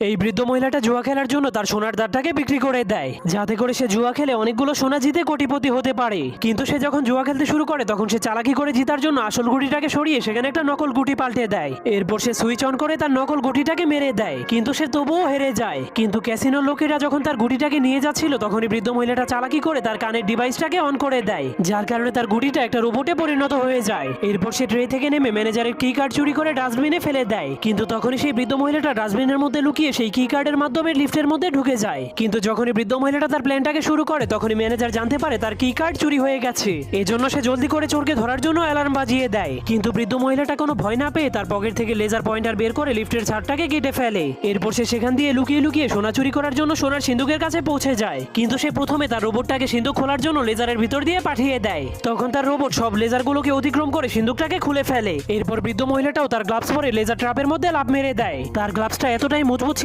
এই বৃদ্ধ মহিলাটা জুয়া খেলার জন্য তার সোনার দাঁতটাকে বিক্রি করে দেয়, যাতে করে সে জুয়া খেলে অনেকগুলো সোনা জিতে কোটিপতি হতে পারে। কিন্তু সে যখন জুয়া খেলতে শুরু করে তখন সে চালাকি করে জিতার জন্য আসল গুটিটাকে সরিয়ে সেখানে একটা নকল গুটি পাল্টে দেয়। এরপর সে সুইচ অন করে তার নকল গুটিটাকে মেরে দেয়, কিন্তু সে তবুও হেরে যায়। কিন্তু ক্যাসিনোর লোকেরা যখন তার গুটিটাকে নিয়ে যাচ্ছিল তখনই বৃদ্ধ মহিলাটা চালাকি করে তার কানের ডিভাইসটাকে অন করে দেয়, যার কারণে তার গুটিটা একটা রোবটে পরিণত হয়ে যায়। এরপর সে ট্রে থেকে নেমে ম্যানেজারের কি কার্ড চুরি করে ডাস্টবিনে ফেলে দেয়, কিন্তু তখনই সেই বৃদ্ধ মহিলাটা ডাস্টবিনের মধ্যে লুকিয়ে সেই কি কার্ডের মাধ্যমে লিফটের মধ্যে ঢুকে যায়। কিন্তু যখনই বৃদ্ধ মহিলাটা তার প্ল্যানটাকে শুরু করে তখনই ম্যানেজার জানতে পারে তার কি কার্ড চুরি হয়ে গেছে। এজন্য সে জলদি করে চোরকে ধরার জন্য অ্যালার্ম বাজিয়ে দেয়। কিন্তু বৃদ্ধ মহিলাটা কোনো ভয় না পেয়ে তার পকেট থেকে লেজার পয়েন্টার বের করে লিফটের ছাদটাকে কেটে ফেলে। এরপর সে সেখান দিয়ে লুকিয়ে লুকিয়ে সোনা চুরি করার জন্য সোনার সিন্ধুকের কাছে পৌঁছে যায়। কিন্তু সে প্রথমে তার রোবটটাকে সিন্ধুক খোলার জন্য লেজারের ভিতর দিয়ে পাঠিয়ে দেয়। তখন তার রোবট সব লেজারগুলোকে অতিক্রম করে সিন্ধুকটাকে খুলে ফেলে। এরপর বৃদ্ধ মহিলাটাও তার গ্লাভস পরে লেজার ট্র্যাপের মধ্যে লাফ মেরে দেয়। তার গ্লাভসটা এতটাই মজবুত